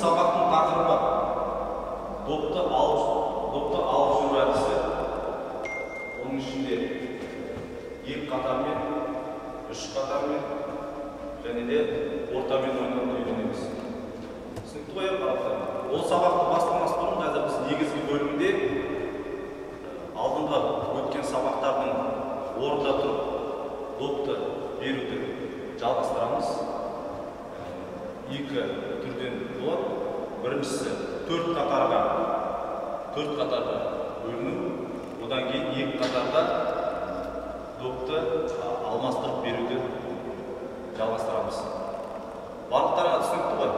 Сабақтың тақырыбы допты алып жүру әдісі. Оның ішінде 2 қатармен, 3 қатармен және де ортамен ойнауды үйренеміз. Түсінікті ғой қарапайым. Ол сабақты бастамас бұрын қазір біз негізгі бөлімде алдыңғы өткен сабақтардың орында тұрып допты беруді жалғастырамыз. 2 түрден болады. Біріншісі 4 қатарға бөліну, одан кейін 2 қатарда допты алмастырып беруді жалғастырамыз. Барлықтарға түсінікті ғой?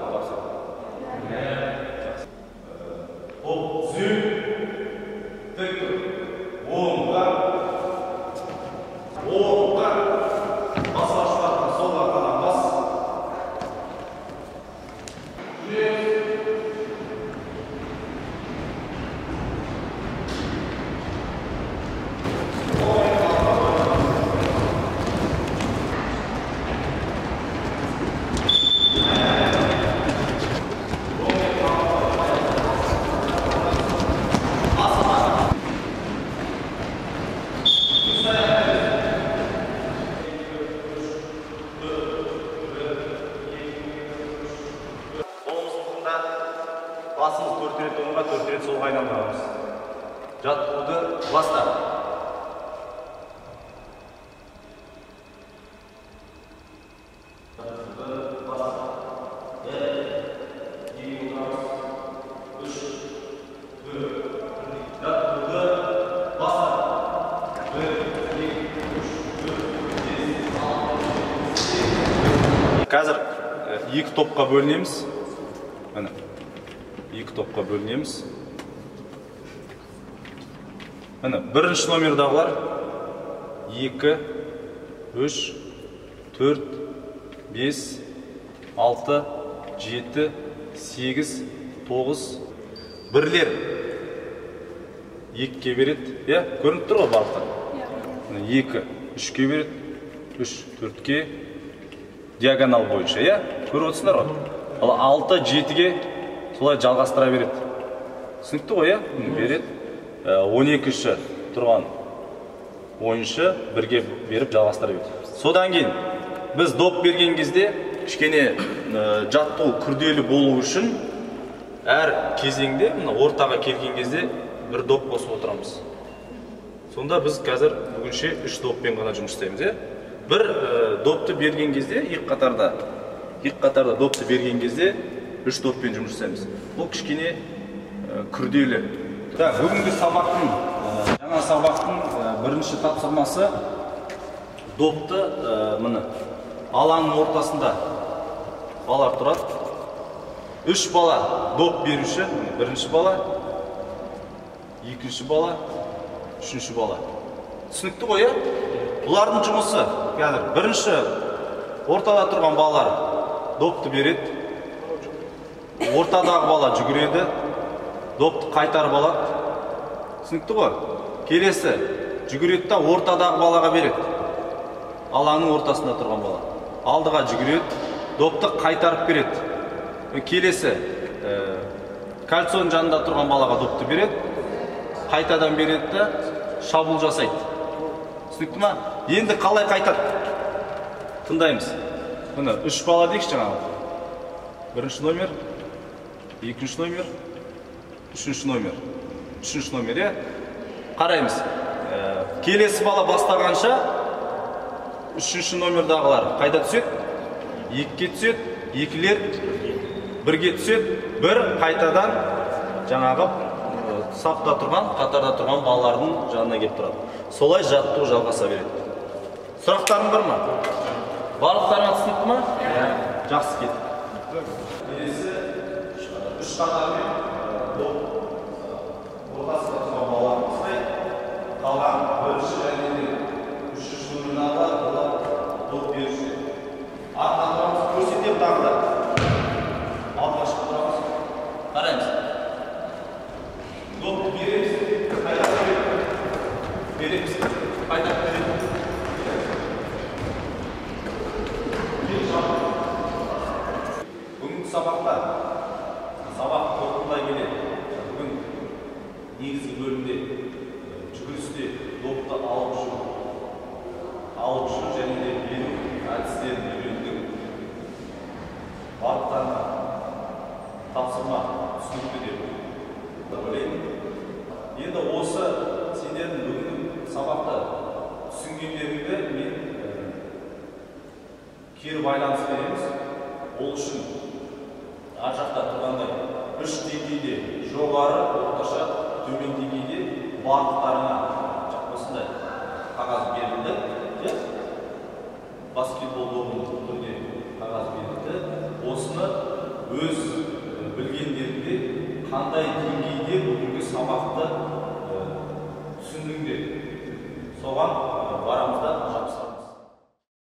Доп түзеу, тік тұр, оңға, басқашылардың солға қадам бас. Басымыз 4 рет оңға, 4 рет солға айналдырамыз. Жаттығуды баста. Қазір 2 топқа бөлінеміз. Міне. 2 топқа бөлінеміз. Міне, бірінші номердағылар 2, 3, 4, 5, 6, 7, 8, 9. Бірлер 2-ке береді. Көрініп тұр ғой барлықтар? 2, 3-ке береді. 3, 4-ке диагонал бойынша. Көріп отырсыңдар ғой? Ал 6, 7-ге солай жалғастыра береді. Түсінікті ғой, береді. 12-ші тұрған ойыншы бірге беріп жалғастыра береді. Содан кейін біз доп берген кезде кішкене жаттығу күрделі болу үшін әр кезеңде ортаға келген кезде бір доп қосып отырамыз. Сонда біз қазір бүгінше 3 доппен ғана жұмыс істейміз. Бір допты берген кезде, 2 қатарда допты берген кезде 3 доппен жұмыс істейміз. Бұл кішкене күрделі. Бүгінгі сабақтың, жаңа сабақтың бірінші тапсырмасы допты алаңның ортасында балар тұрады. 3 бала доп беруші, бірінші бала, екінші бала, үшінші бала. Түсінікті ғой, бұлардың жұмысы қазір бірінші ортада тұрған балалар допты береді. Ортадағы бала жүгіреді, допты қайтарып алады. Түсінікті ғой? Келесі жүгіреді да ортадағы балаға береді. Алаңның ортасында тұрған бала. Алдыға жүгіреді, допты қайтарып береді. Келесі кольцоның жанында тұрған балаға допты береді. Қайтадан береді да шабуыл жасайды. Түсінікті ма? Енді қалай қайтады? Тыңдаймыз. Міне 3 бала дейікші жаңағы. Бірінші номер, екінші номер, үшінші номер. Үшінші номер, қараймыз. Келесі бала бастағанша үшінші номердағылар қайда түседі? 2-ке түседі, 2-лер 1-ге түседі, 1 қайтадан жаңағы сапта тұрған, қатарда тұрған балалардың жанына келіп тұрады. Солай жаттығу жалғаса береді. Сұрақтарың бар ма? Барлықтарыңа түсінікті ма? Жақсы кетті. Келесі 3 қатармен доп ортасында тұрған балалар ұстайды. Қалған бірінші және үшінші номердағылар доп беруші. Артынан тұрамыз, көрсетем тағы да. Алдыға шығып тұрамыз. Қараймыз. Допты береміз, қайта береміз. Қайта береміз. түсінгендеріңді мен кері байланыс береміз. Ол үшін ар жақта тұрғандай 3 деңгейде жоғары, орташа, төмен деңгейде барлықтарына осындай қағаз берілді. Баскетбол добының түрінде қағаз берілді. Осыны өз білгендерінде қандай деңгейде бүгінгі сабақты түсіндіңдер. Соған